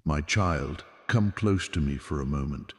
My child, come close to me for a moment.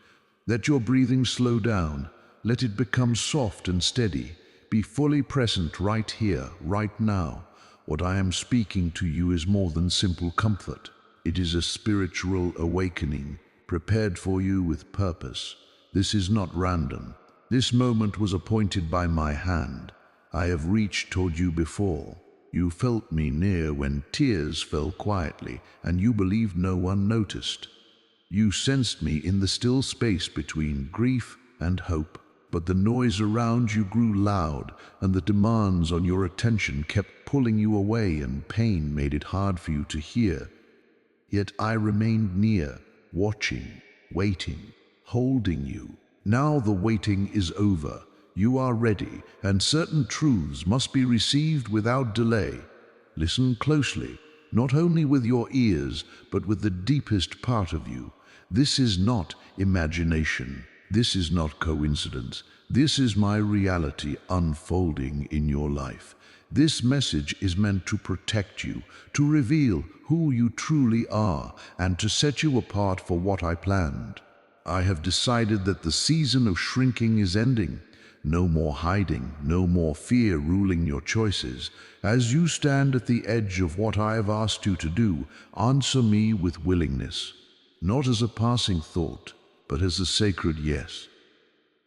Let your breathing slow down. Let it become soft and steady. Be fully present right here, right now. What I am speaking to you is more than simple comfort. It is a spiritual awakening, prepared for you with purpose. This is not random. This moment was appointed by my hand. I have reached toward you before. You felt me near when tears fell quietly, and you believed no one noticed. You sensed me in the still space between grief and hope. But the noise around you grew loud, and the demands on your attention kept pulling you away, and pain made it hard for you to hear. Yet I remained near, watching, waiting, holding you. Now the waiting is over. You are ready, and certain truths must be received without delay. Listen closely, not only with your ears, but with the deepest part of you. This is not imagination. This is not coincidence. This is my reality unfolding in your life. This message is meant to protect you, to reveal who you truly are, and to set you apart for what I planned. I have decided that the season of shrinking is ending. No more hiding, no more fear ruling your choices. As you stand at the edge of what I have asked you to do, answer me with willingness, not as a passing thought, but as a sacred yes.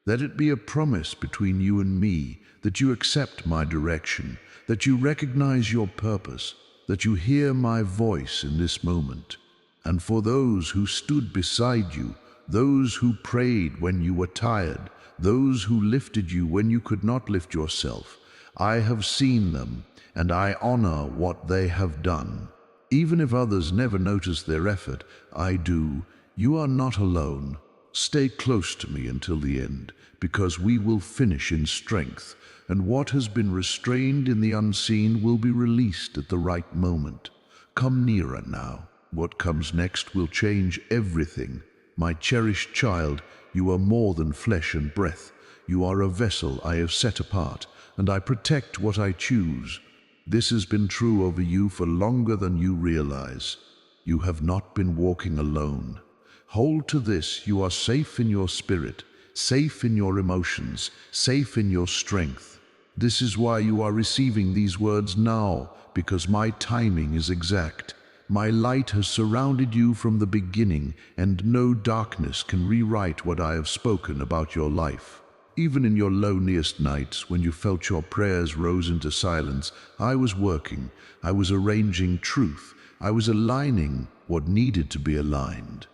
Let it be a promise between you and me that you accept my direction, that you recognize your purpose, that you hear my voice in this moment. And for those who stood beside you, those who prayed when you were tired, those who lifted you when you could not lift yourself, I have seen them, and I honor what they have done. Even if others never notice their effort, I do. You are not alone. Stay close to me until the end, because we will finish in strength, and what has been restrained in the unseen will be released at the right moment. Come nearer now. What comes next will change everything. My cherished child, you are more than flesh and breath. You are a vessel I have set apart, and I protect what I choose. This has been true over you for longer than you realize. You have not been walking alone. Hold to this. You are safe in your spirit, safe in your emotions, safe in your strength. This is why you are receiving these words now, because my timing is exact. My light has surrounded you from the beginning, and no darkness can rewrite what I have spoken about your life. Even in your loneliest nights, when you felt your prayers rose into silence, I was working. I was arranging truth. I was aligning what needed to be aligned.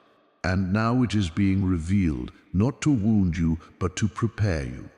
And now it is being revealed, not to wound you, but to prepare you.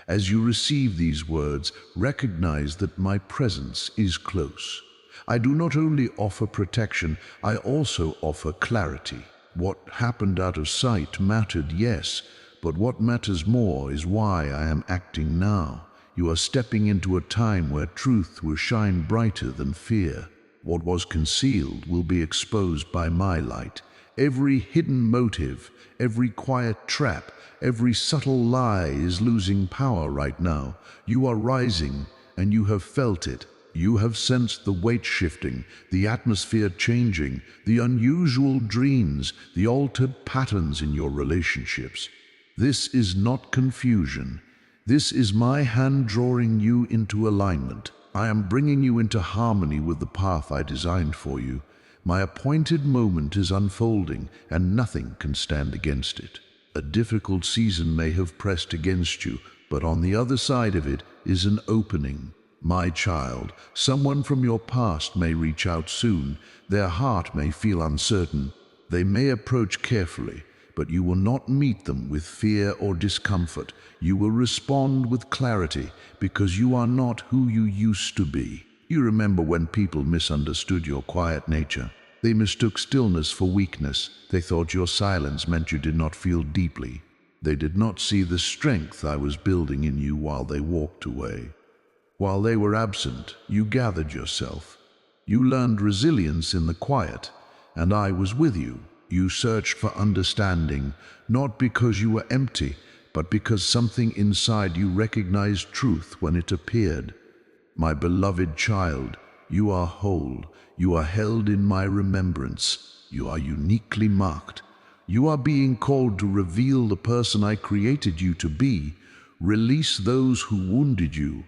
As you receive these words, recognize that my presence is close. I do not only offer protection, I also offer clarity. What happened out of sight mattered, yes, but what matters more is why I am acting now. You are stepping into a time where truth will shine brighter than fear. What was concealed will be exposed by my light. Every hidden motive, every quiet trap, every subtle lie is losing power right now. You are rising, and you have felt it. You have sensed the weight shifting, the atmosphere changing, the unusual dreams, the altered patterns in your relationships. This is not confusion. This is my hand drawing you into alignment. I am bringing you into harmony with the path I designed for you. My appointed moment is unfolding, and nothing can stand against it. A difficult season may have pressed against you, but on the other side of it is an opening. My child, someone from your past may reach out soon. Their heart may feel uncertain. They may approach carefully, but you will not meet them with fear or discomfort. You will respond with clarity, because you are not who you used to be. You remember when people misunderstood your quiet nature. They mistook stillness for weakness. They thought your silence meant you did not feel deeply. They did not see the strength I was building in you while they walked away. While they were absent, you gathered yourself. You learned resilience in the quiet, and I was with you. You searched for understanding, not because you were empty, but because something inside you recognized truth when it appeared. My beloved child, you are whole. You are held in my remembrance. You are uniquely marked. You are being called to reveal the person I created you to be, release those who wounded you.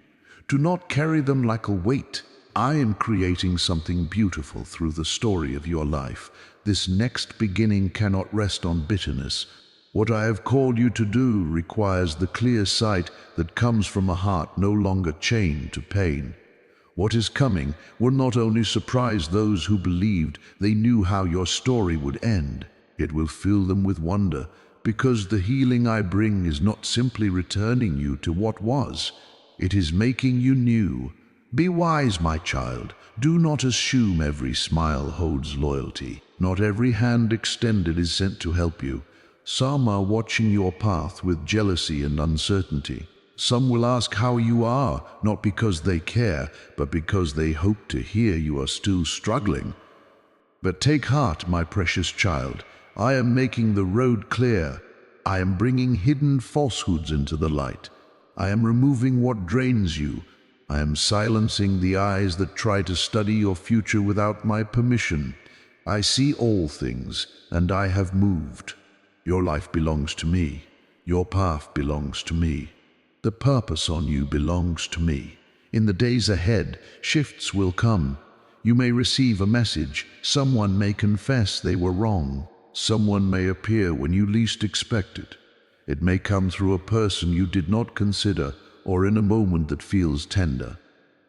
Do not carry them like a weight. I am creating something beautiful through the story of your life. This next beginning cannot rest on bitterness. What I have called you to do requires the clear sight that comes from a heart no longer chained to pain. What is coming will not only surprise those who believed they knew how your story would end, it will fill them with wonder, because the healing I bring is not simply returning you to what was, it is making you new. Be wise, my child. Do not assume every smile holds loyalty. Not every hand extended is sent to help you. Some are watching your path with jealousy and uncertainty. Some will ask how you are, not because they care, but because they hope to hear you are still struggling. But take heart, my precious child. I am making the road clear. I am bringing hidden falsehoods into the light. I am removing what drains you. I am silencing the eyes that try to study your future without my permission. I see all things, and I have moved. Your life belongs to me. Your path belongs to me. The purpose on you belongs to me. In the days ahead, shifts will come. You may receive a message. Someone may confess they were wrong. Someone may appear when you least expect it. It may come through a person you did not consider, or in a moment that feels tender.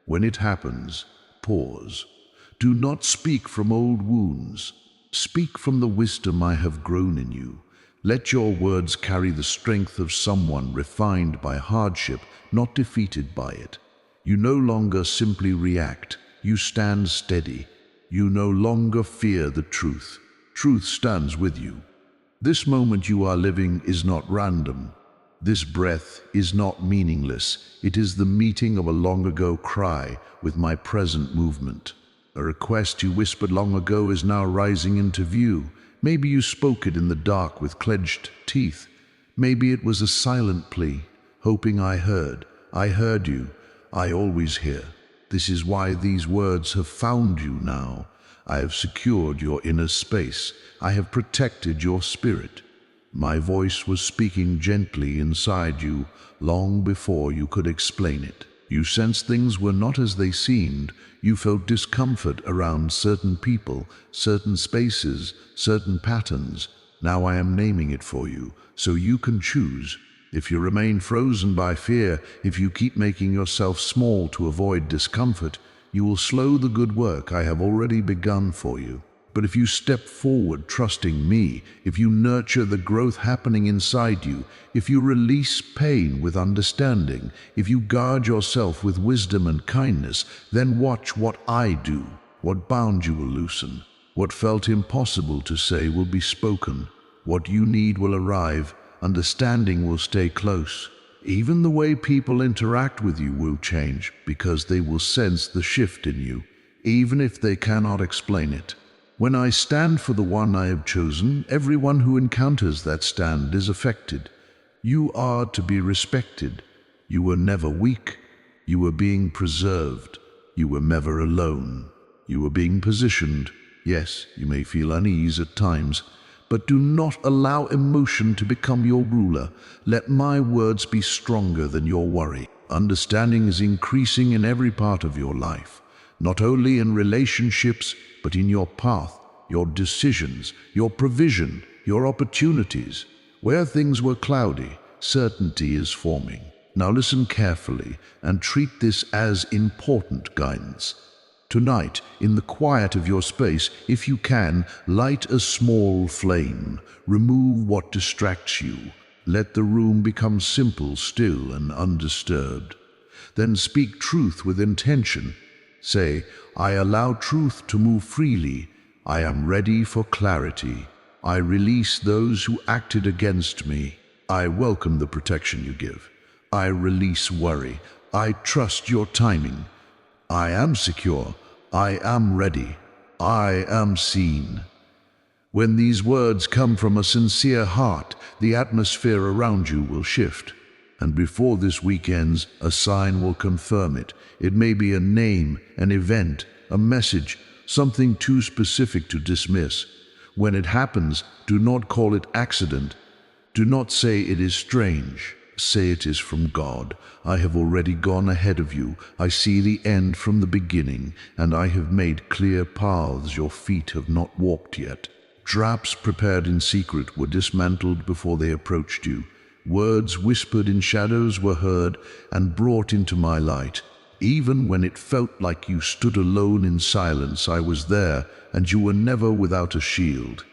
When it happens, pause. Do not speak from old wounds. Speak from the wisdom I have grown in you. Let your words carry the strength of someone refined by hardship, not defeated by it. You no longer simply react. You stand steady. You no longer fear the truth. Truth stands with you. This moment you are living is not random. This breath is not meaningless. It is the meeting of a long-ago cry with my present movement. A request you whispered long ago is now rising into view. Maybe you spoke it in the dark with clenched teeth. Maybe it was a silent plea, hoping I heard. I heard you. I always hear. This is why these words have found you now. I have secured your inner space. I have protected your spirit. My voice was speaking gently inside you long before you could explain it. You sensed things were not as they seemed. You felt discomfort around certain people, certain spaces, certain patterns. Now I am naming it for you, so you can choose. If you remain frozen by fear, if you keep making yourself small to avoid discomfort, you will slow the good work I have already begun for you. But if you step forward trusting me, if you nurture the growth happening inside you, if you release pain with understanding, if you guard yourself with wisdom and kindness, then watch what I do. What bound you will loosen. What felt impossible to say will be spoken. What you need will arrive. Understanding will stay close. Even the way people interact with you will change because they will sense the shift in you, even if they cannot explain it. When I stand for the one I have chosen, everyone who encounters that stand is affected. You are to be respected. You were never weak. You were being preserved. You were never alone. You were being positioned. Yes, you may feel unease at times, but do not allow emotion to become your ruler. Let my words be stronger than your worry. Understanding is increasing in every part of your life, not only in relationships, but in your path, your decisions, your provision, your opportunities. Where things were cloudy, certainty is forming. Now listen carefully and treat this as important guidance. Tonight, in the quiet of your space, if you can, light a small flame. Remove what distracts you. Let the room become simple, still, and undisturbed. Then speak truth with intention. Say, I allow truth to move freely. I am ready for clarity. I release those who acted against me. I welcome the protection you give. I release worry. I trust your timing. I am secure. I am ready. I am seen. When these words come from a sincere heart, the atmosphere around you will shift. And before this week ends, a sign will confirm it. It may be a name, an event, a message, something too specific to dismiss. When it happens, do not call it accident. Do not say it is strange. Say it is from God. I have already gone ahead of you. I see the end from the beginning, and I have made clear paths your feet have not walked yet. Traps prepared in secret were dismantled before they approached you. Words whispered in shadows were heard and brought into my light. Even when it felt like you stood alone in silence, I was there, and you were never without a shield.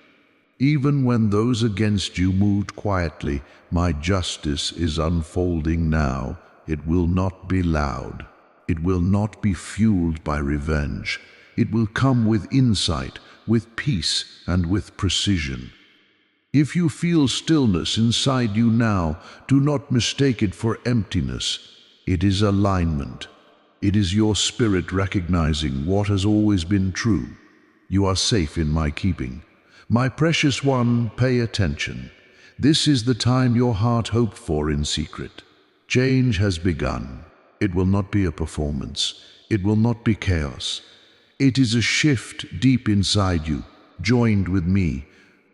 Even when those against you moved quietly, my justice is unfolding now. It will not be loud. It will not be fueled by revenge. It will come with insight, with peace, and with precision. If you feel stillness inside you now, do not mistake it for emptiness. It is alignment. It is your spirit recognizing what has always been true. You are safe in my keeping. My precious one, pay attention. This is the time your heart hoped for in secret. Change has begun. It will not be a performance. It will not be chaos. It is a shift deep inside you, joined with me.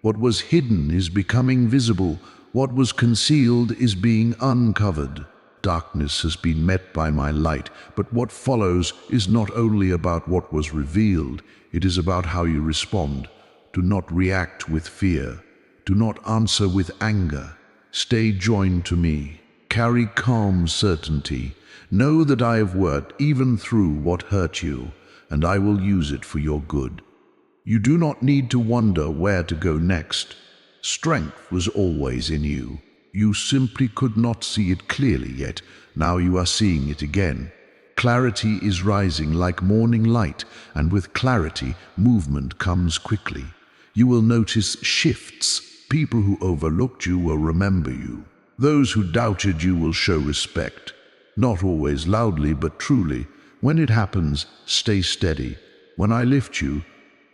What was hidden is becoming visible. What was concealed is being uncovered. Darkness has been met by my light, but what follows is not only about what was revealed, it is about how you respond. Do not react with fear. Do not answer with anger. Stay joined to me. Carry calm certainty. Know that I have worked even through what hurt you, and I will use it for your good. You do not need to wonder where to go next. Strength was always in you. You simply could not see it clearly yet. Now you are seeing it again. Clarity is rising like morning light, and with clarity, movement comes quickly. You will notice shifts. People who overlooked you will remember you. Those who doubted you will show respect. Not always loudly, but truly. When it happens, stay steady. When I lift you,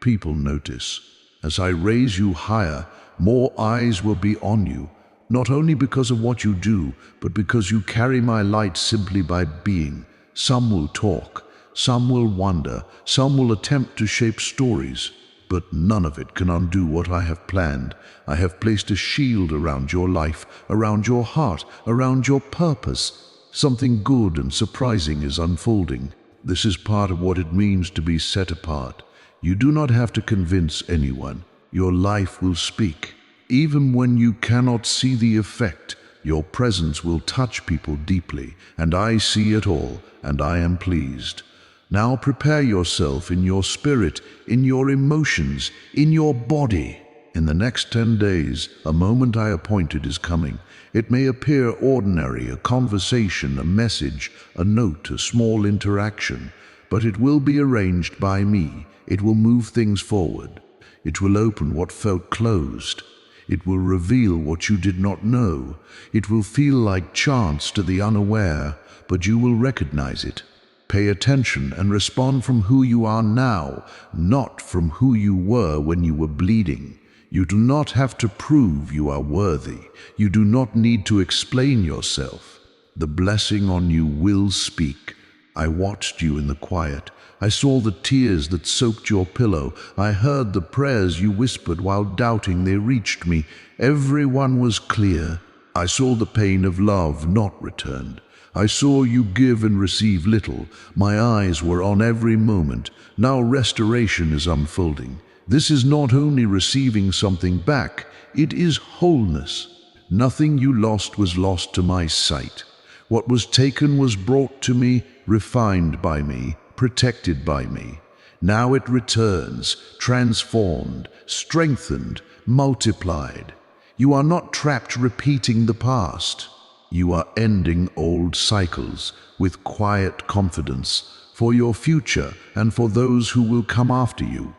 people notice. As I raise you higher, more eyes will be on you. Not only because of what you do, but because you carry my light simply by being. Some will talk, some will wonder, some will attempt to shape stories. But none of it can undo what I have planned. I have placed a shield around your life, around your heart, around your purpose. Something good and surprising is unfolding. This is part of what it means to be set apart. You do not have to convince anyone. Your life will speak. Even when you cannot see the effect, your presence will touch people deeply, and I see it all, and I am pleased. Now prepare yourself in your spirit, in your emotions, in your body. In the next 10 days, a moment I appointed is coming. It may appear ordinary, a conversation, a message, a note, a small interaction, but it will be arranged by me. It will move things forward. It will open what felt closed. It will reveal what you did not know. It will feel like chance to the unaware, but you will recognize it. Pay attention and respond from who you are now, not from who you were when you were bleeding. You do not have to prove you are worthy. You do not need to explain yourself. The blessing on you will speak. I watched you in the quiet. I saw the tears that soaked your pillow. I heard the prayers you whispered while doubting. They reached me. Everyone was clear. I saw the pain of love not returned. I saw you give and receive little. My eyes were on every moment. Now restoration is unfolding. This is not only receiving something back, it is wholeness. Nothing you lost was lost to my sight. What was taken was brought to me, refined by me, protected by me. Now it returns, transformed, strengthened, multiplied. You are not trapped repeating the past. You are ending old cycles with quiet confidence for your future and for those who will come after you.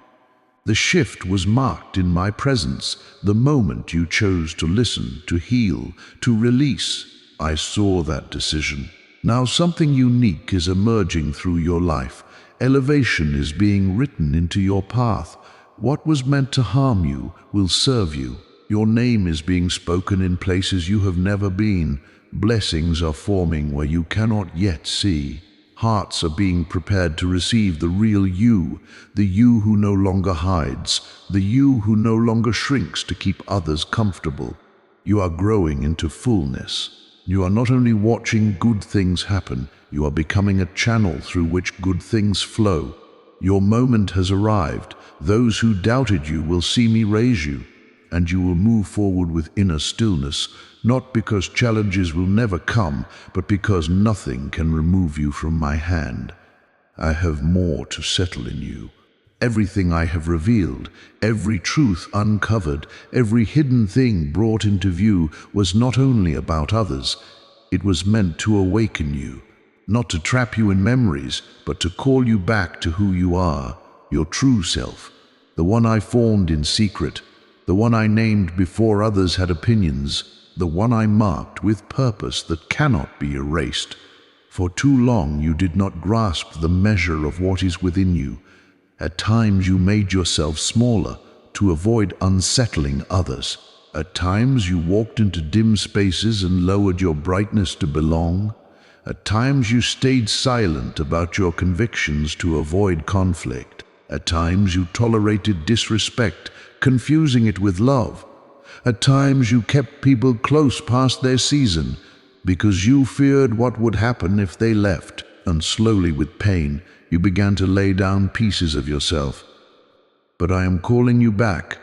The shift was marked in my presence the moment you chose to listen, to heal, to release. I saw that decision. Now something unique is emerging through your life. Elevation is being written into your path. What was meant to harm you will serve you. Your name is being spoken in places you have never been. Blessings are forming where you cannot yet see. Hearts are being prepared to receive the real you, the you who no longer hides, the you who no longer shrinks to keep others comfortable. You are growing into fullness. You are not only watching good things happen, you are becoming a channel through which good things flow. Your moment has arrived. Those who doubted you will see me raise you, and you will move forward with inner stillness, not because challenges will never come, but because nothing can remove you from my hand. I have more to settle in you. Everything I have revealed, every truth uncovered, every hidden thing brought into view was not only about others, it was meant to awaken you, not to trap you in memories, but to call you back to who you are, your true self, the one I formed in secret, the one I named before others had opinions, the one I marked with purpose that cannot be erased. For too long you did not grasp the measure of what is within you. At times you made yourself smaller to avoid unsettling others. At times you walked into dim spaces and lowered your brightness to belong. At times you stayed silent about your convictions to avoid conflict. At times you tolerated disrespect, confusing it with love. At times you kept people close past their season because you feared what would happen if they left. And slowly, with pain, you began to lay down pieces of yourself. But I am calling you back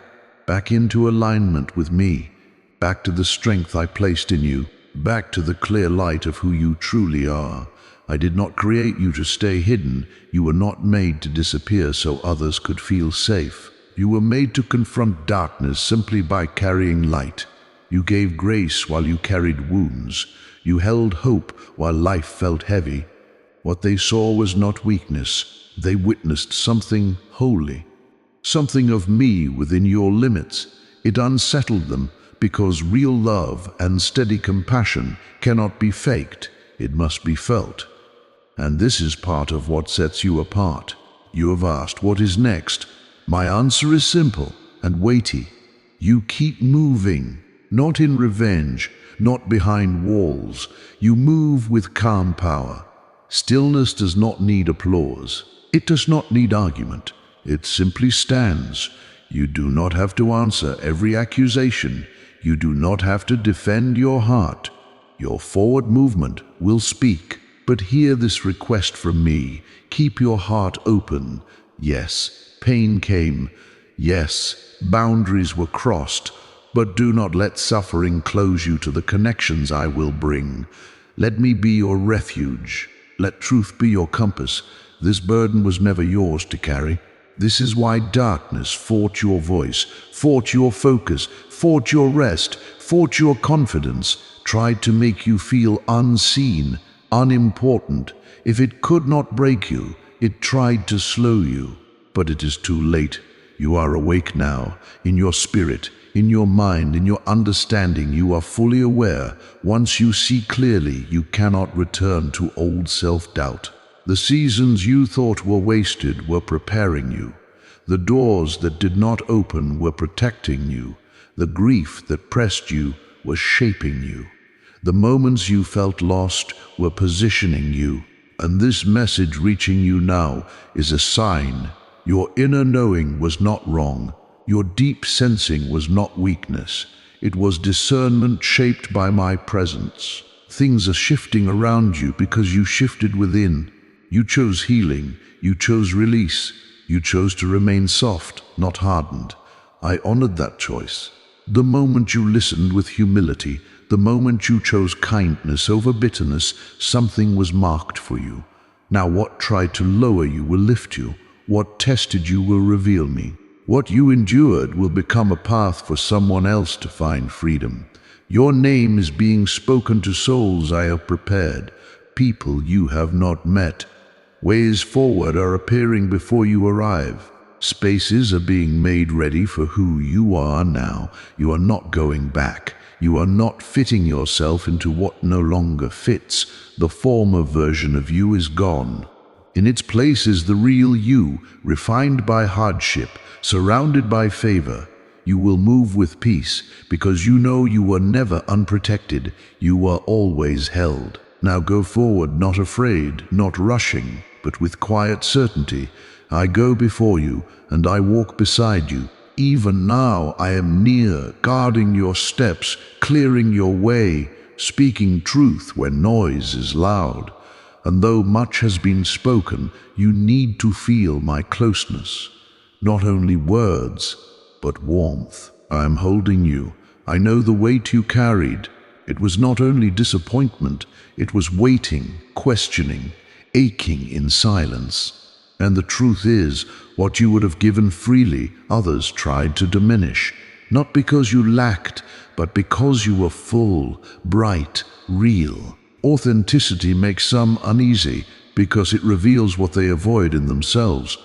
into alignment with me, back to the strength I placed in you, back to the clear light of who you truly are. I did not create you to stay hidden. You were not made to disappear so others could feel safe. You were made to confront darkness simply by carrying light. You gave grace while you carried wounds. You held hope while life felt heavy. What they saw was not weakness. They witnessed something holy, something of me within your limits. It unsettled them because real love and steady compassion cannot be faked. It must be felt. And this is part of what sets you apart. You have asked, what is next? My answer is simple and weighty. You keep moving, not in revenge, not behind walls. You move with calm power. Stillness does not need applause. It does not need argument. It simply stands. You do not have to answer every accusation. You do not have to defend your heart. Your forward movement will speak. But hear this request from me. Keep your heart open. Yes, pain came. Yes, boundaries were crossed. But do not let suffering close you to the connections I will bring. Let me be your refuge. Let truth be your compass. This burden was never yours to carry. This is why darkness fought your voice, fought your focus, fought your rest, fought your confidence, tried to make you feel unseen, unimportant. If it could not break you, it tried to slow you. But it is too late. You are awake now, in your spirit, in your mind, in your understanding. You are fully aware. Once you see clearly, you cannot return to old self-doubt. The seasons you thought were wasted were preparing you. The doors that did not open were protecting you. The grief that pressed you was shaping you. The moments you felt lost were positioning you. And this message reaching you now is a sign. Your inner knowing was not wrong. Your deep sensing was not weakness. It was discernment shaped by my presence. Things are shifting around you because you shifted within. You chose healing. You chose release. You chose to remain soft, not hardened. I honored that choice. The moment you listened with humility, the moment you chose kindness over bitterness, something was marked for you. Now what tried to lower you will lift you. What tested you will reveal me. What you endured will become a path for someone else to find freedom. Your name is being spoken to souls I have prepared, people you have not met. Ways forward are appearing before you arrive. Spaces are being made ready for who you are now. You are not going back. You are not fitting yourself into what no longer fits. The former version of you is gone. In its place is the real you, refined by hardship, surrounded by favor. You will move with peace because you know you were never unprotected. You were always held. Now go forward, not afraid, not rushing, but with quiet certainty. I go before you, and I walk beside you. Even now I am near, guarding your steps, clearing your way, speaking truth when noise is loud. And though much has been spoken, you need to feel my closeness. Not only words, but warmth. I am holding you. I know the weight you carried. It was not only disappointment, it was waiting, questioning, aching in silence. And the truth is, what you would have given freely, others tried to diminish. Not because you lacked, but because you were full, bright, real. Authenticity makes some uneasy because it reveals what they avoid in themselves.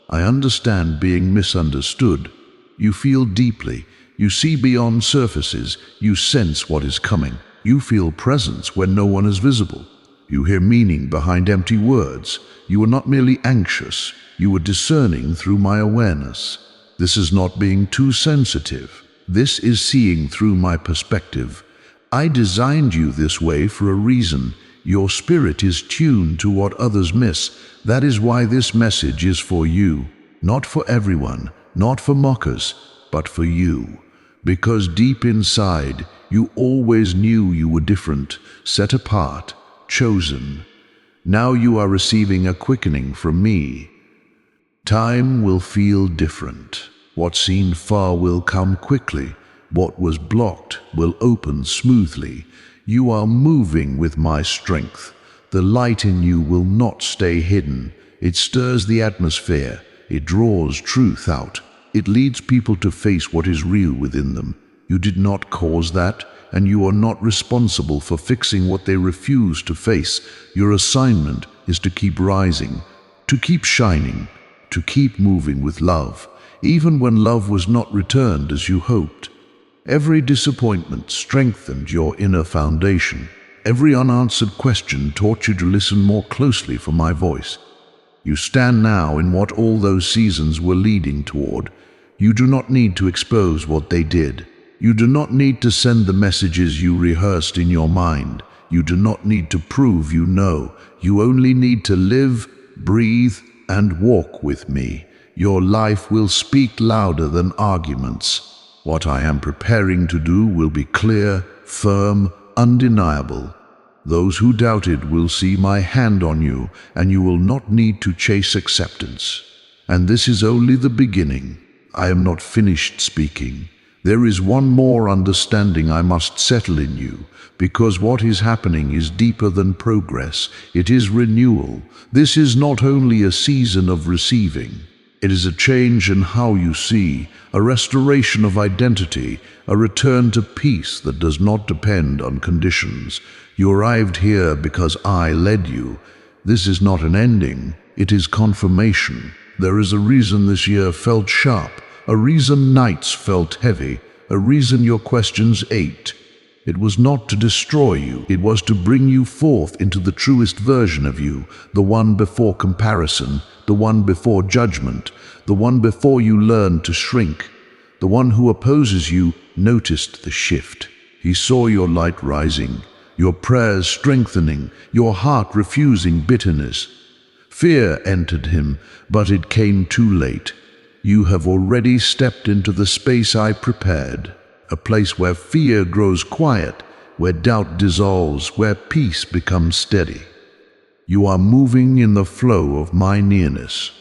I understand being misunderstood. You feel deeply. You see beyond surfaces. You sense what is coming. You feel presence when no one is visible. You hear meaning behind empty words. You are not merely anxious. You are discerning through my awareness. This is not being too sensitive. This is seeing through my perspective. I designed you this way for a reason. Your spirit is tuned to what others miss. That is why this message is for you. Not for everyone, not for mockers, but for you. Because deep inside, you always knew you were different, set apart, chosen. Now you are receiving a quickening from me. Time will feel different. What seemed far will come quickly. What was blocked will open smoothly. You are moving with my strength. The light in you will not stay hidden. It stirs the atmosphere. It draws truth out. It leads people to face what is real within them. You did not cause that, and you are not responsible for fixing what they refuse to face. Your assignment is to keep rising, to keep shining, to keep moving with love, even when love was not returned as you hoped. Every disappointment strengthened your inner foundation. Every unanswered question taught you to listen more closely for my voice. You stand now in what all those seasons were leading toward. You do not need to expose what they did. You do not need to send the messages you rehearsed in your mind. You do not need to prove you know. You only need to live, breathe, and walk with me. Your life will speak louder than arguments. What I am preparing to do will be clear, firm, undeniable. Those who doubted will see my hand on you, and you will not need to chase acceptance. And this is only the beginning. I am not finished speaking. There is one more understanding I must settle in you, because what is happening is deeper than progress. It is renewal. This is not only a season of receiving. It is a change in how you see, a restoration of identity, a return to peace that does not depend on conditions. You arrived here because I led you. This is not an ending, it is confirmation. There is a reason this year felt sharp, a reason nights felt heavy, a reason your questions ached. It was not to destroy you, it was to bring you forth into the truest version of you, the one before comparison, the one before judgment, the one before you learned to shrink. The one who opposes you noticed the shift. He saw your light rising, your prayers strengthening, your heart refusing bitterness. Fear entered him, but it came too late. You have already stepped into the space I prepared, a place where fear grows quiet, where doubt dissolves, where peace becomes steady. You are moving in the flow of my nearness.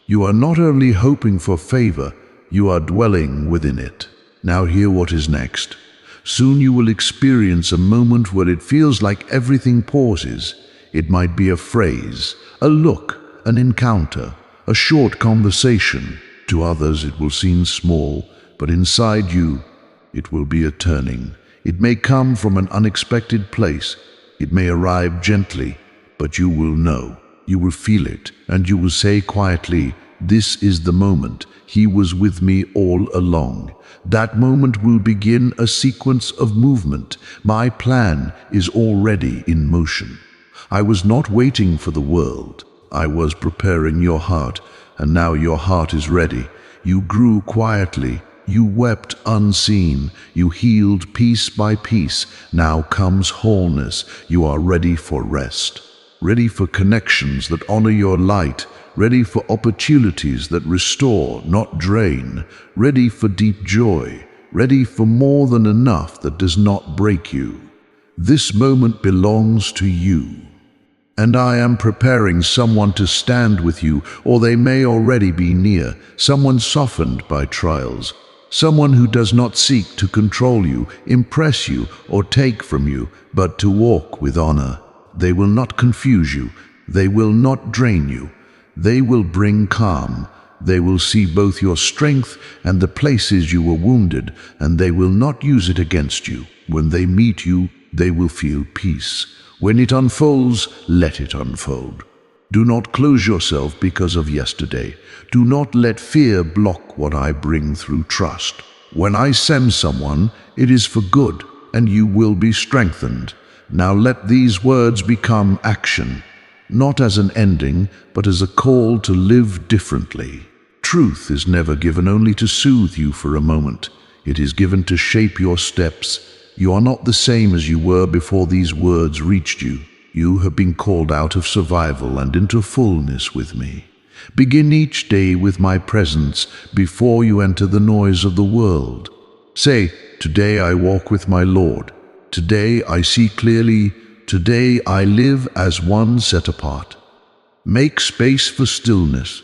You are not only hoping for favor, you are dwelling within it. Now hear what is next. Soon you will experience a moment where it feels like everything pauses. It might be a phrase, a look, an encounter, a short conversation. To others it will seem small, but inside you, it will be a turning. It may come from an unexpected place. It may arrive gently, but you will know. You will feel it, and you will say quietly, "This is the moment. He was with me all along." That moment will begin a sequence of movement. My plan is already in motion. I was not waiting for the world. I was preparing your heart, and now your heart is ready. You grew quietly, You wept unseen, you healed piece by piece. Now comes wholeness. You are ready for rest, ready for connections that honor your light, ready for opportunities that restore, not drain, ready for deep joy, ready for more than enough that does not break you. This moment belongs to you. And I am preparing someone to stand with you, or they may already be near, someone softened by trials, someone who does not seek to control you, impress you, or take from you, but to walk with honor. They will not confuse you, they will not drain you, they will bring calm. They will see both your strength and the places you were wounded, and they will not use it against you. When they meet you, they will feel peace. When it unfolds, let it unfold. Do not close yourself because of yesterday. Do not let fear block what I bring through trust. When I send someone, it is for good, and you will be strengthened. Now let these words become action, not as an ending, but as a call to live differently. Truth is never given only to soothe you for a moment. It is given to shape your steps. You are not the same as you were before these words reached you. You have been called out of survival and into fullness with me. Begin each day with my presence before you enter the noise of the world. Say, today I walk with my Lord. Today I see clearly. Today I live as one set apart. Make space for stillness.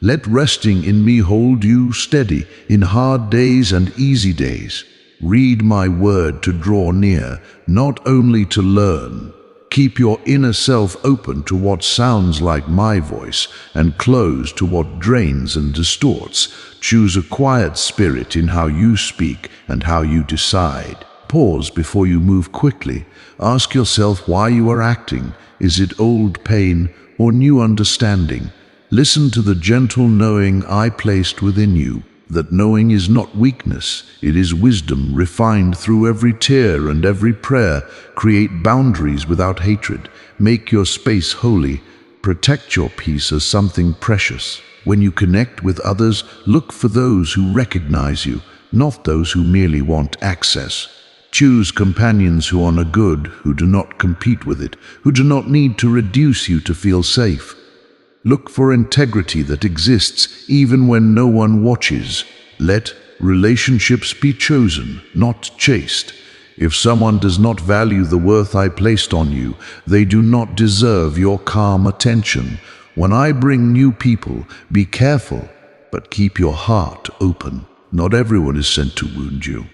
Let resting in me hold you steady in hard days and easy days. Read my word to draw near, not only to learn. Keep your inner self open to what sounds like my voice and closed to what drains and distorts. Choose a quiet spirit in how you speak and how you decide. Pause before you move quickly. Ask yourself why you are acting. Is it old pain or new understanding? Listen to the gentle knowing I placed within you. That knowing is not weakness, it is wisdom refined through every tear and every prayer. Create boundaries without hatred. Make your space holy. Protect your peace as something precious. When you connect with others, look for those who recognize you, not those who merely want access. Choose companions who honor good, who do not compete with it, who do not need to reduce you to feel safe. Look for integrity that exists even when no one watches. Let relationships be chosen, not chased. If someone does not value the worth I placed on you, they do not deserve your calm attention. When I bring new people, be careful, but keep your heart open. Not everyone is sent to wound you.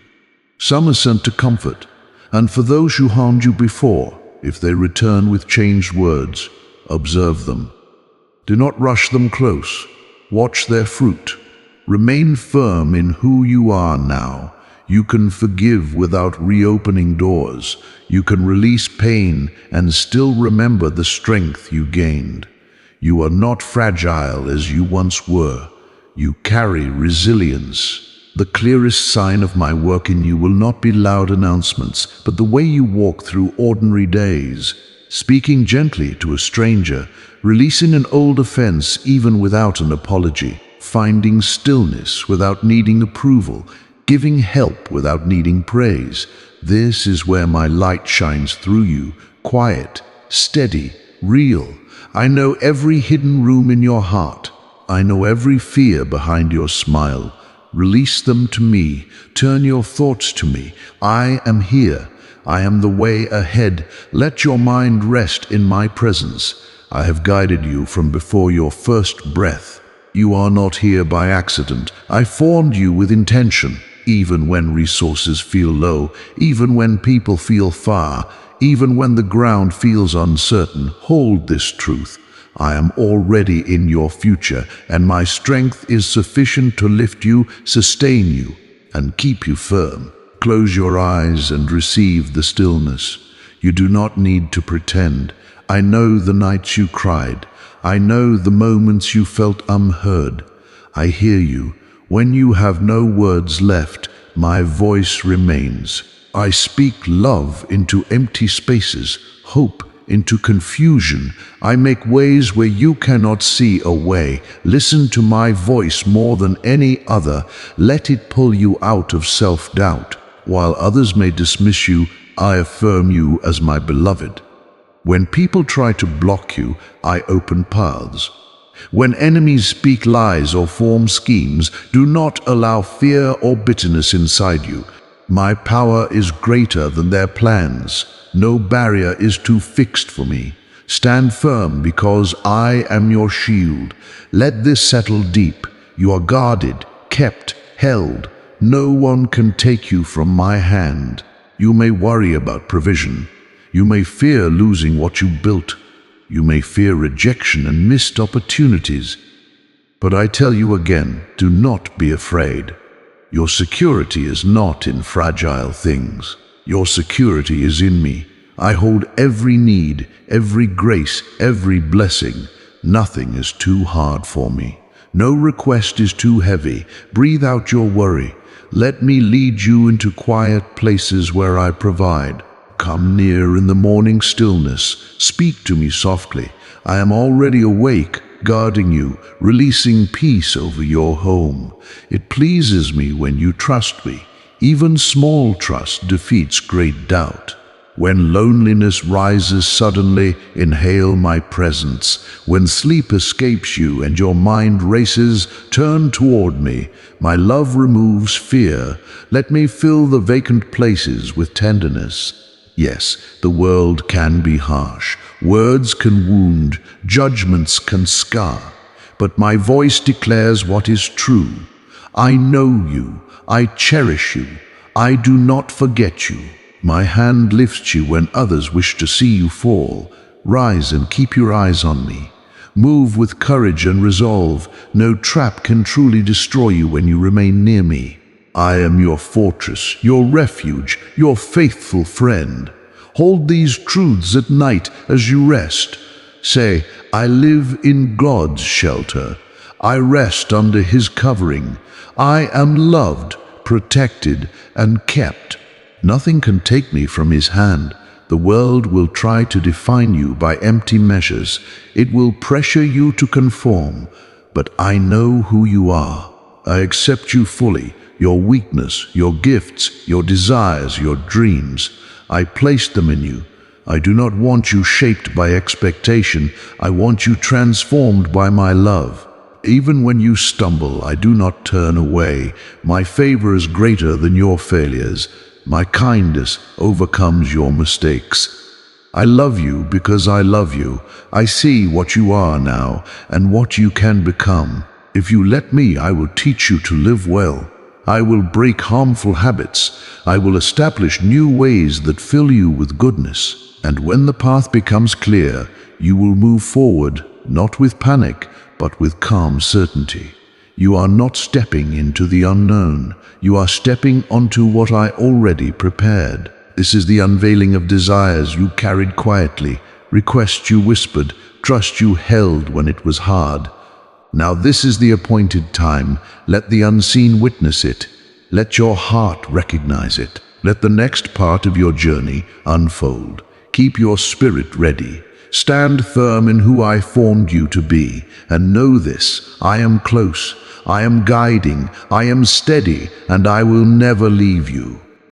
Some are sent to comfort, and for those who harmed you before, if they return with changed words, observe them. Do not rush them close. Watch their fruit. Remain firm in who you are now. You can forgive without reopening doors. You can release pain and still remember the strength you gained. You are not fragile as you once were. You carry resilience. The clearest sign of my work in you will not be loud announcements, but the way you walk through ordinary days, speaking gently to a stranger, releasing an old offense even without an apology, finding stillness without needing approval, giving help without needing praise. This is where my light shines through you, quiet, steady, real. I know every hidden room in your heart. I know every fear behind your smile. Release them to me. Turn your thoughts to me. I am here. I am the way ahead. Let your mind rest in my presence. I have guided you from before your first breath. You are not here by accident. I formed you with intention. Even when resources feel low, even when people feel far, even when the ground feels uncertain, hold this truth. I am already in your future, and my strength is sufficient to lift you, sustain you, and keep you firm. Close your eyes and receive the stillness. You do not need to pretend. I know the nights you cried. I know the moments you felt unheard. I hear you. When you have no words left, my voice remains. I speak love into empty spaces, hope into confusion. I make ways where you cannot see a way. Listen to my voice more than any other. Let it pull you out of self-doubt. While others may dismiss you, I affirm you as my beloved. When people try to block you, I open paths. When enemies speak lies or form schemes, do not allow fear or bitterness inside you. My power is greater than their plans. No barrier is too fixed for me. Stand firm because I am your shield. Let this settle deep. You are guarded, kept, held. No one can take you from my hand. You may worry about provision. You may fear losing what you built. You may fear rejection and missed opportunities. But I tell you again, do not be afraid. Your security is not in fragile things. Your security is in me. I hold every need, every grace, every blessing. Nothing is too hard for me. No request is too heavy. Breathe out your worry. Let me lead you into quiet places where I provide. Come near in the morning stillness. Speak to me softly. I am already awake, guarding you, releasing peace over your home. It pleases me when you trust me. Even small trust defeats great doubt. When loneliness rises suddenly, inhale my presence. When sleep escapes you and your mind races, turn toward me. My love removes fear. Let me fill the vacant places with tenderness. Yes, the world can be harsh. Words can wound, judgments can scar. But my voice declares what is true. I know you. I cherish you. I do not forget you. My hand lifts you when others wish to see you fall. Rise and keep your eyes on me. Move with courage and resolve. No trap can truly destroy you when you remain near me. I am your fortress, your refuge, your faithful friend. Hold these truths at night as you rest. Say, I live in God's shelter. I rest under His covering. I am loved, protected, and kept. Nothing can take me from His hand. The world will try to define you by empty measures. It will pressure you to conform. But I know who you are. I accept you fully, your weakness, your gifts, your desires, your dreams. I placed them in you. I do not want you shaped by expectation. I want you transformed by my love. Even when you stumble, I do not turn away. My favor is greater than your failures. My kindness overcomes your mistakes. I love you because I love you. I see what you are now and what you can become. If you let me, I will teach you to live well. I will break harmful habits. I will establish new ways that fill you with goodness. And when the path becomes clear, you will move forward, not with panic, but with calm certainty. You are not stepping into the unknown. You are stepping onto what I already prepared. This is the unveiling of desires you carried quietly, requests you whispered, trust you held when it was hard. Now this is the appointed time. Let the unseen witness it. Let your heart recognize it. Let the next part of your journey unfold. Keep your spirit ready. Stand firm in who I formed you to be, and know this: I am close, I am guiding, I am steady, and I will never leave you.